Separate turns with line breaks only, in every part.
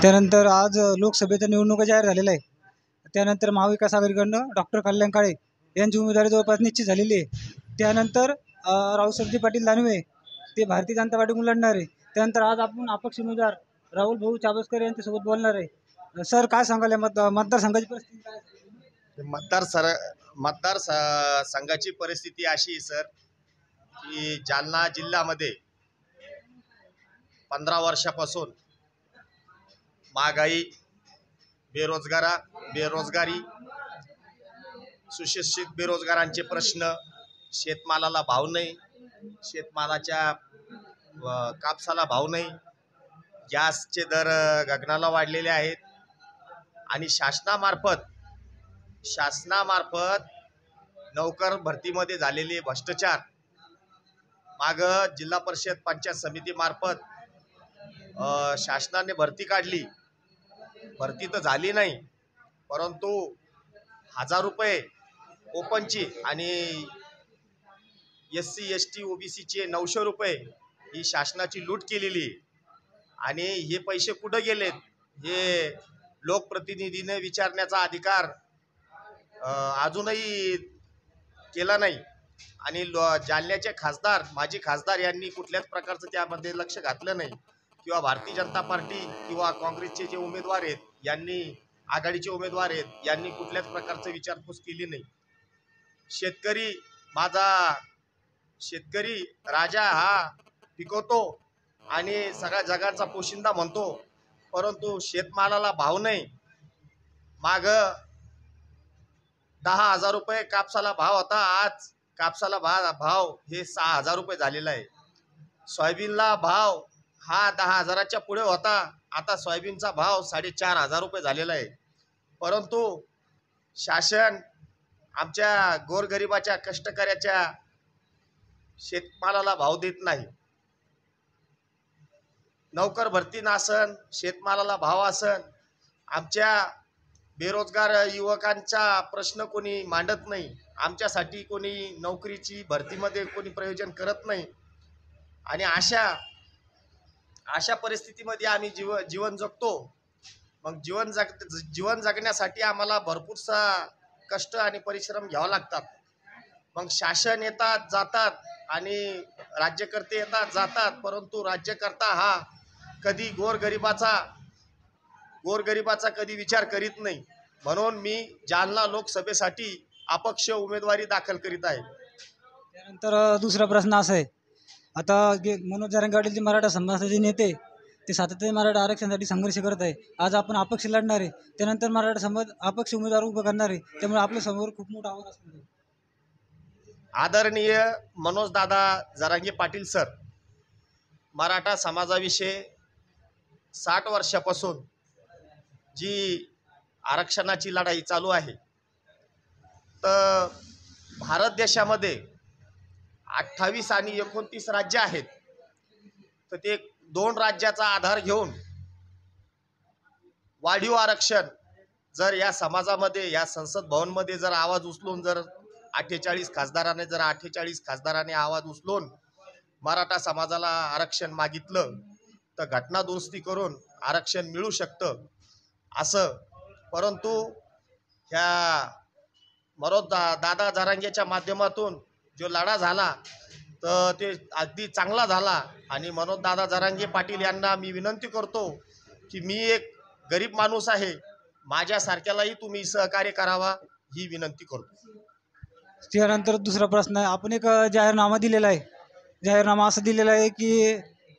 त्यानंतर आज लोकसभेच्या निवडणुका जाहीर झालेल्या आहे. त्यानंतर महाविकास आघाडीकडनं डॉक्टर कल्याण काळे यांची उमेदवारी जवळपास निश्चित झालेली आहे. त्यानंतर रावसाहेबजी पाटील दानवे ते भारतीय जनता पार्टीकडून लढणार आहे. त्यानंतर आज आपण अपक्ष उमेदवार राहुल भाऊ चाबसकर यांच्यासोबत बोलणार आहे. सर काय सांगाल या मतदारसंघाची परिस्थिती काय?
संघाची परिस्थिती अशी आहे सर की जालना जिल्ह्यामध्ये 15 वर्षापासून महागाई, बेरोजगारी, सुशिक्षित बेरोजगारांचे प्रश्न, शेतमालाला भाव नाही, शेतमालाच्या कापसाला भाव नाही, गॅसचे दर गगनाला वाढलेले आहेत आणि शासनामार्फत नौकर भरतीमध्ये झालेले भ्रष्टाचार, माग जिल्हा परिषद पंचायत समिती मार्फत शासनाने भरती काढली, भरती तर झाली नाही, परंतु 1000 रुपये ओपनची आणि SC ST OBC चे 900 रुपये ही शासनाची लूट केलेली. आणि हे पैसे कुठे गेलेत हे लोकप्रतिनिधीने विचारण्याचा अधिकार अजूनही केला नाही. आणि जालन्याचे खासदार, माजी खासदार यांनी कुठल्याच प्रकारचं त्यामध्ये लक्ष घातलं नाही, किंवा भारतीय जनता पार्टी किंवा काँग्रेसचे जे उमेदवार आहेत यांनी, आघाडीचे उमेदवार आहेत यांनी कुठल्याच प्रकारचं विचारपूस केली नाही. शेतकरी राजा हा पिकवतो आणि सगळ्या जगाचा पोशिंदा म्हणतो, परंतु शेतमालाला भाव नाही. माग 10,000 रुपये कापसाला भाव होता, आज कापसाला भाव हे 6,000 रुपये झालेला आहे. सोयाबीनला भाव हा 10,000च्या पुढे होता, आता सोयाबीनचा भाव 4,500 रुपये झालेला आहे. परंतु शासन आमच्या गोरगरिबाच्या कष्टकऱ्याच्या शेतमालाला भाव देत नाही. नौकर भरती नसन, शेतमालाला भाव असन, आमच्या बेरोजगार युवकांचा प्रश्न कोणी मांडत नाही, आमच्यासाठी कोणी नोकरीची भरतीमध्ये कोणी प्रयोजन करत नाही. आणि अशा परिस्थितीमध्ये आम्ही जीवन जगतो. मग जीवन जगण्यासाठी आम्हाला भरपूरसा कष्ट आणि परिश्रम घ्यावा लागतात. मग शासन येतात जातात आणि राज्यकर्ते येतात जातात, परंतु राज्यकर्ता हा कधी गोरगरिबाचा कधी विचार करीत नाही. म्हणून मी जालना लोकसभेसाठी अपक्ष उमेदवारी दाखल करीत आहे.
त्यानंतर दुसरा प्रश्न असा आहे, आता मनोज जरांगे पाटील मराठा समाजाचे नेते ते सातत्याने मराठा आरक्षणासाठी संघर्ष करत आहे. आज आपण अपक्ष लढणार आहे, त्यानंतर मराठा समाज अपक्ष उमेदवार उभं करणार आहे, त्यामुळे आपल्या समोर खूप मोठं आव्हान असणार आहे.
आदरणीय मनोज दादा जरांगे पाटील सर, मराठा समाजाविषयी 60 वर्षापासून जी आरक्षणाची लढाई चालू आहे, तर भारत देशामध्ये 28 आणि 29 राज्य आहेत, तर ते 2 राज्याचा आधार घेऊन वाढीव आरक्षण जर या समाजामध्ये, या संसद भवनमध्ये जर आवाज उचलून, जर 48 खासदाराने आवाज उचलून मराठा समाजाला आरक्षण मागितलं, तर घटना दुरुस्ती करून आरक्षण मिळू शकतं असं. परंतु ह्या मनोज दादा जरांगेच्या माध्यमातून जो लढा झाला तर ते अगदी चांगला झाला. आणि मनोज दादा जरांगे पाटील यांना मी विनंती करतो की मी एक गरीब माणूस आहे, माझ्यासारख्यालाही तुम्ही सहकार्य करावा ही विनंती करतो.
त्यानंतर दुसरा प्रश्न आहे, आपण एक जाहीरनामा दिलेला आहे. जाहीरनामा असं दिलेला आहे की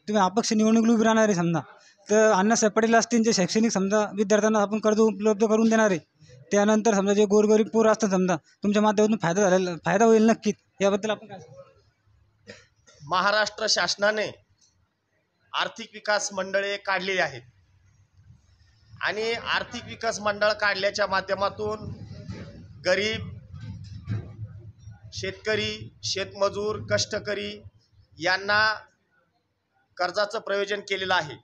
तुम्ही अपक्ष निवडणूक उभी राहणार आहे. समजा तर अण्णासाहेब पाटील असतील जे शैक्षणिक समजा विद्यार्थ्यांना आपण कर्ज उपलब्ध करून देणार आहे. त्यानंतर समजा जे गोरगरीब पोरं असतात, समजा तुमच्या माध्यमातून फायदा होईल नक्कीच, याबद्दल आपण काय?
महाराष्ट्र शासनाने आर्थिक विकास मंडळे काढलेली आहेत आणि आर्थिक विकास मंडळ काढल्याच्या माध्यमातून गरीब, शेतकरी, शेतमजूर, कष्टकरी यांना कर्जाचं प्रयोजन केलेलं आहे.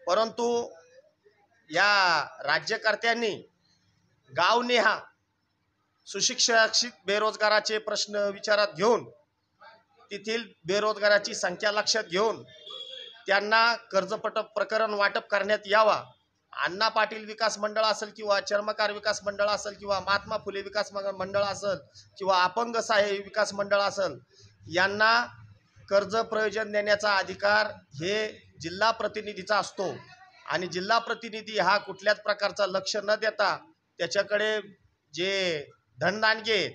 परंतु या राज्यकर्त्यांनी गावनिहा सुशिक्षित बेरोजगाराचे प्रश्न विचारात घेऊन, तेथील बेरोजगाराची संख्या लक्षात घेऊन त्यांना कर्जपट प्रकरण वाटप करण्यात यावा. अण्णा पाटील विकास मंडळ असेल किंवा चर्मकार विकास मंडळ असेल किंवा महात्मा फुले विकास मंडळ असेल किंवा अपंग सहाय्य विकास मंडळ असेल, यांना कर्ज प्रयोजन देण्याचा अधिकार हे जिल्हा प्रतिनिधीचा असतो. आणि जिल्हा प्रतिनिधी हा कुठल्याच प्रकारचा लक्ष न देता त्याच्याकडे जे धनदानगे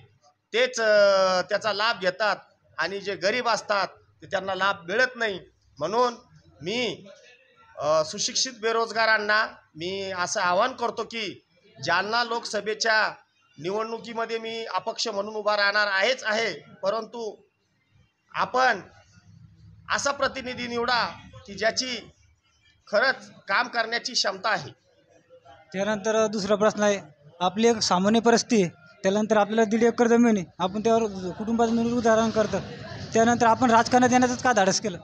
तेच त्याचा लाभ घेतात आणि जे गरीब असतात ते त्यांना लाभ मिळत नाही. म्हणून मी सुशिक्षित बेरोजगारांना मी असं आवाहन करतो की जालना लोकसभेच्या निवडणुकीमध्ये मी अपक्ष म्हणून उभा राहणार आहे, परंतु आपण असा प्रतिनिधी निवडा की ज्याची खरंच काम करण्याची क्षमता आहे.
त्यानंतर दुसरा प्रश्न आहे, आपली एक सामान्य परिस्थिती आहे, त्यानंतर आपल्याला 1.5 एकर जमीन आहे, आपण त्यावर कुटुंबाचं उदाहरण करतं, त्यानंतर आपण राजकारणात येण्याचंच का धाडस केलं?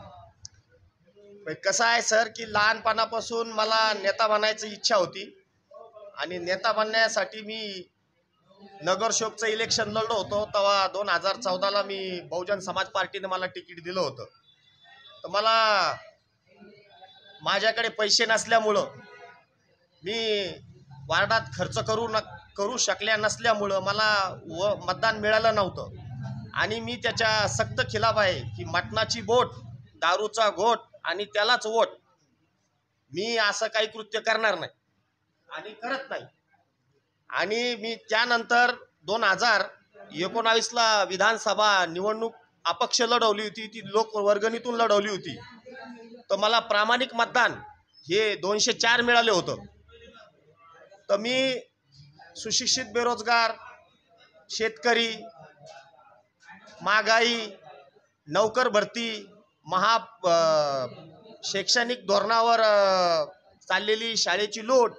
कसं आहे सर की लहानपणापासून मला नेता बनायची इच्छा होती आणि नेता बनण्यासाठी मी नगरसेवकचं इलेक्शन लढलो होतो. तेव्हा 2014ला मी बहुजन समाज पार्टीने मला तिकीट दिलं होतं. तर मला माझ्याकडे पैसे नसल्यामुळं मी वार्डात खर्च करू शकल्या नसल्यामुळं मला मतदान मिळालं नव्हतं. आणि मी त्याच्या सक्त खिलाफ आहे की मटणाची बोट, दारूचा घोट आणि त्यालाच वोट. मी असं काही कृत्य करणार नाही आणि करत नाही. आणि मी त्यानंतर 2019ला विधानसभा निवडणूक अपक्ष लढवली होती, ती लोकवर्गणीतून लढवली होती. तर मला प्रामाणिक मतदान हे 204 मिळाले होतं. तर मी सुशिक्षित बेरोजगार, शेतकरी, महागाई, नौकर भरती, शैक्षणिक धोरणावर चाललेली शाळेची लूट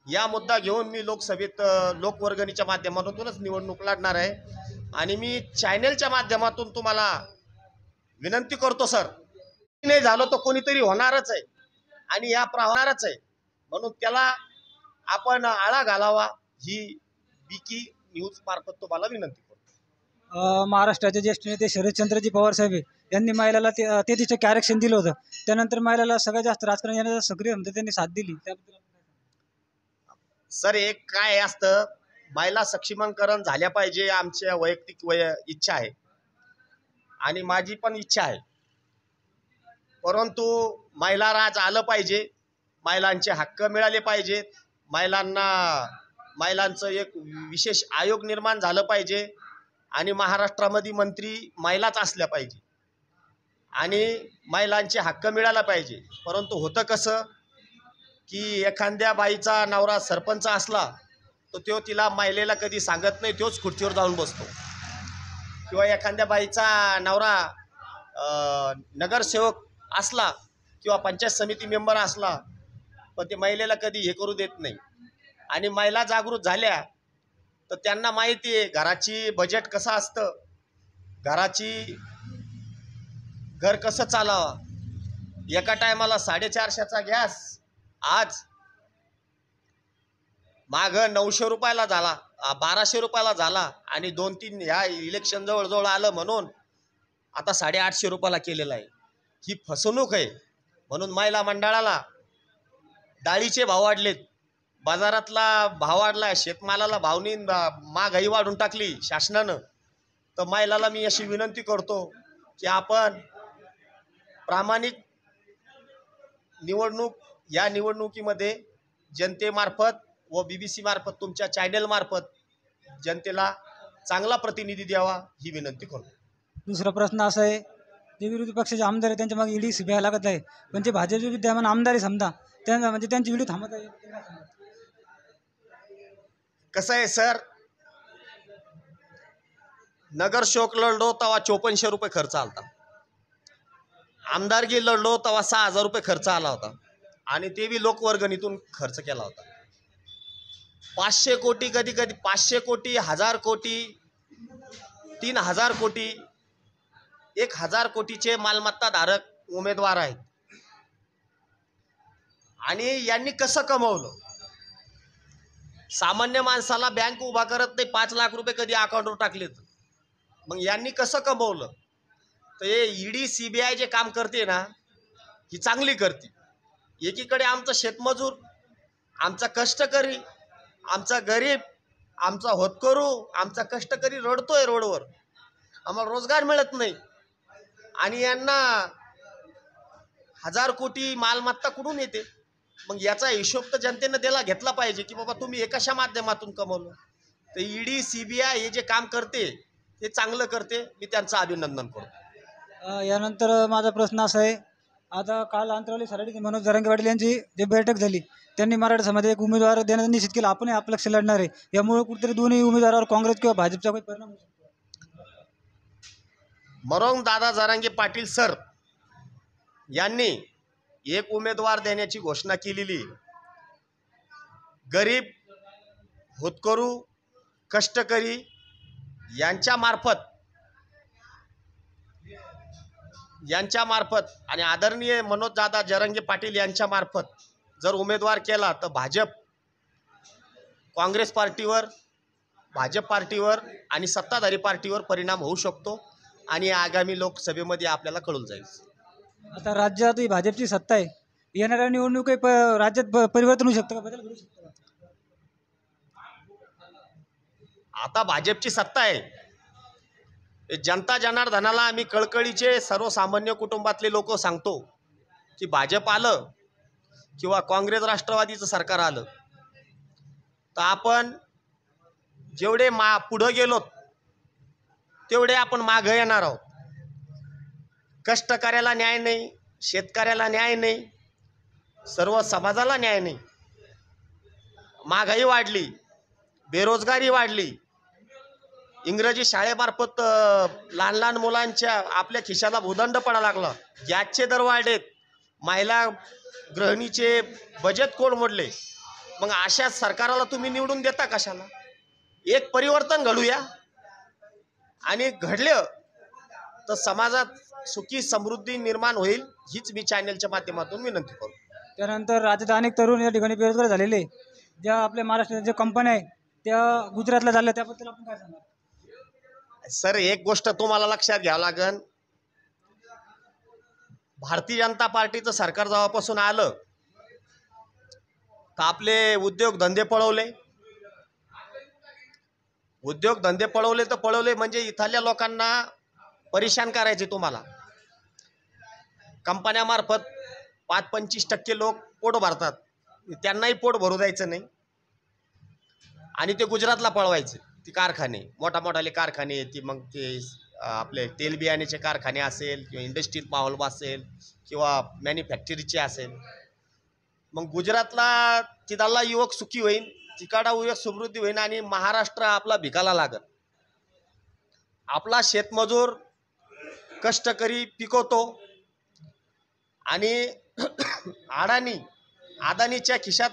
या मुद्दा घेऊन मी लोकसभेत लोकवर्गणीच्या माध्यमातूनच निवडणूक लढणार आहे. आणि मी चॅनेलच्या माध्यमातून तुम्हाला विनंती करतो सर, नाही झालं तर कोणीतरी होणारच आहे आणि या होणारच आहे, म्हणून त्याला आपण आळा घालावा ही बीकी न्यूज मार्फत तुम्हाला विनंती करतो.
महाराष्ट्राचे ज्येष्ठ नेते शरदचंद्रजी पवार साहेब यांनी महिलाला 33% आरक्षण दिलं होतं, त्यानंतर महिलाला सगळ्यात जास्त राजकारण येण्याचा सक्रिय त्यांनी साथ दिली. त्याबद्दल
सर एक काय असतं, महिला सक्षमीकरण झाल्या पाहिजे आमच्या वैयक्तिक इच्छा आहे आणि माझी पण इच्छा आहे. परंतु महिला राज आलं पाहिजे, महिलांचे हक्क मिळाले पाहिजेत, महिलांचं एक विशेष आयोग निर्माण झालं पाहिजे आणि महाराष्ट्रामध्ये मंत्री महिलाच असल्या पाहिजे आणि महिलांचे हक्क मिळाला पाहिजे. परंतु होतं कसं की एखाद्या बाईचा नवरा सरपंच असला तर तो तिला महिलेला कधी सांगत नाही, तोच खुर्चीवर जाऊन बसतो. किंवा एखाद्या बाईचा नवरा नगरसेवक असला किंवा पंचायत समिती मेंबर असला पण ते महिलेला कधी हे करू देत नाही. आणि महिला जागृत झाल्या तर त्यांना माहिती आहे घराची बजेट कसं असतं, घर कसं चालावं. एका टायमाला 450चा गॅस आज माग 900 रुपयाला झाला, 1200 रुपयाला झाला आणि 2-3 ह्या इलेक्शन जवळ आलं म्हणून आता 850 रुपयाला केलेला आहे. ही फसवणूक आहे. म्हणून महिला मंडळाला डाळीचे भाव वाढलेत, बाजारातला भाव वाढला, शेतमालाला भावनी महागाई वाढून टाकली शासनानं. तर महिलाला मी अशी विनंती करतो की आपण प्रामाणिक या निवडणुकीमध्ये जनतेमार्फत व BBC मार्फत तुमच्या चॅनल मार्फत जनतेला चांगला प्रतिनिधी द्यावा ही विनंती करतो.
दुसरा प्रश्न असा आहे, जे विरोधी पक्षाचे आमदार आहे त्यांच्या मागे ईडी सीबीआय लागत आहे, पण जे भाजपचे विद्यमान आमदार आहे समजा त्यांना म्हणजे त्यांची ईडी थांबत आहे.
कसं आहे सर, नगरसेवक लढलो तेव्हा 5400 रुपये खर्च आला होता, आमदारगी लढलो तेव्हा 6000 रुपये खर्च आला होता आणि ते बी लोकवर्गणीतून खर्च केला होता. 500 कोटी, कधी 500 कोटी, 1000 कोटी, 3000 कोटी, 1000 कोटीचे मालमत्ता धारक उमेदवार आहेत. आणि यांनी कसं कमवलं? सामान्य माणसाला बँक उभा करत नाही, 5 लाख रुपये कधी अकाउंटवर टाकलेत. मग यांनी कसं कमवलं? तर हे ईडी सीबीआय जे काम करते ना, ही चांगली करते. एकीकडे आमचा शेतमजूर, आमचा कष्टकरी, आमचा गरीब, आमचा होतकरू, आमचा कष्टकरी रडतोय रोडवर, आम्हाला रोजगार मिळत नाही. आणि यांना 1000 कोटी मालमत्ता कुठून येते? मग याचा हिशोब तर जनतेनं घेतला पाहिजे की बाबा तुम्ही हे कशा माध्यमातून कमवलं. तर ईडी सीबीआय हे जे काम करते ते चांगलं करते, मी त्यांचं अभिनंदन करतो.
यानंतर माझा प्रश्न असा आहे, आता काल अंतरावली सराटी मनोज जरांगे पाटील यांची जी बैठक झाली, त्यांनी मराठा समाजात एक उमेदवार देण्याचं निश्चित केलं, आपण अपक्ष लढणार आहे. यामुळे कुठेतरी दोन्ही उमेदवारावर काँग्रेस किंवा भाजपचा काही परिणाम होऊ शकतो?
मरोंग दादा जरांगे पाटील सर यांनी एक उमेदवार देण्याची घोषणा केलेली. गरीब, होतकरू, कष्टकरी यांच्या मार्फत आणि आदरणीय मनोज दादा जरांगे पाटील यांच्या मार्फत जर उमेदवार केला तर भाजप, काँग्रेस पार्टीवर, भाजप पार्टीवर आणि सत्ताधारी पार्टीवर परिणाम होऊ शकतो आणि आगामी लोकसभेमध्ये आपल्याला कळून जाईल.
आता राज्यात ही भाजपची सत्ता आहे, येणाऱ्या निवडणुकीत राज्यात परिवर्तन होऊ शकतं का, बदल घडू शकतो का?
आता भाजपची सत्ता आहे. जनता जनार्दनाला आम्ही कळकळीचे सर्वसामान्य कुटुंबातले लोक सांगतो की भाजप आलं किंवा काँग्रेस राष्ट्रवादीचं सरकार आलं तर आपण जेवढे पुढं गेलो तेवढे आपण मागं येणार आहोत. कष्टकऱ्याला न्याय नाही, शेतकऱ्याला न्याय नाही, सर्व समाजाला न्याय नाही. महागाई वाढली, बेरोजगारी वाढली, इंग्रजी शाळेमार्फत लहान लहान मुलांच्या आपल्या खिशाला भूदंड पडा लागला, गॅसचे दर वाढलेत, महिला गृहिणीचे बजेट कोण मोडले. मग अशा सरकाराला तुम्ही निवडून देता कशाला? एक परिवर्तन घडूया आणि घडलं तर समाजात सुखी समृद्धी निर्माण होईल, हीच मी चॅनलच्या माध्यमातून विनंती करतो.
त्यानंतर राज्यात अनेक तरुण या ठिकाणी बेरोजगार झालेले, ज्या आपल्या महाराष्ट्राच्या ज्या कंपन्या आहेत त्या गुजरातला झाल्या, त्याबद्दल आपण काय सांगा?
सर, एक गोष्ट तुम्हाला लक्षात घ्यावं लागेल, भारतीय जनता पार्टीचं सरकार जेव्हापासून आलं तर आपले उद्योगधंदे पळवले म्हणजे इथल्या लोकांना परेशान करायचे. तुम्हाला कंपन्यामार्फत 5-25% लोक पोट भरतात, त्यांनाही पोट भरू द्यायचं नाही आणि ते गुजरातला पळवायचे. ती कारखाने, मोठाले कारखाने, ती मग ते आपले तेलबियाण्याचे कारखाने असेल किंवा इंडस्ट्रीज माहोल असेल किंवा मॅन्युफॅक्चरिंगचे असेल, मग गुजरातला तिथला युवक सुखी होईल, तिकडा युवक समृद्धी होईल आणि महाराष्ट्र आपला भिकाला लागत. आपला शेतमजूर कष्टकरी पिकवतो आणि अदानीच्या खिशात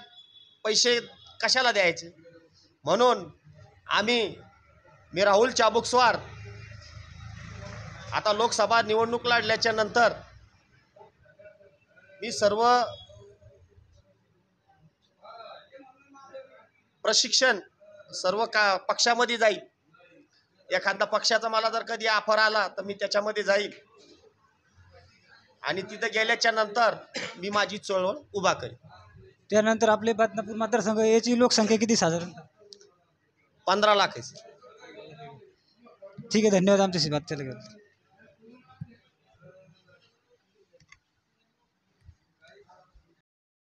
पैसे कशाला द्यायचे. म्हणून मी राहुल चाबुकस्वार आता लोकसभा निवडणूक लढल्याच्या नंतर मी सर्व प्रशिक्षण सर्व पक्षामध्ये जाईल. एखादा पक्षाचा मला जर कधी ऑफर आला तर मी त्याच्यामध्ये जाईल आणि तिथे गेल्याच्या नंतर मी माझी चळवळ उभा करेन.
त्यानंतर आपले बदनापूर मतदारसंघ याची लोकसंख्या किती साधारण?
15 लाख आहे.
ठीक आहे, धन्यवाद आमच्याशी बात केल्याबद्दल.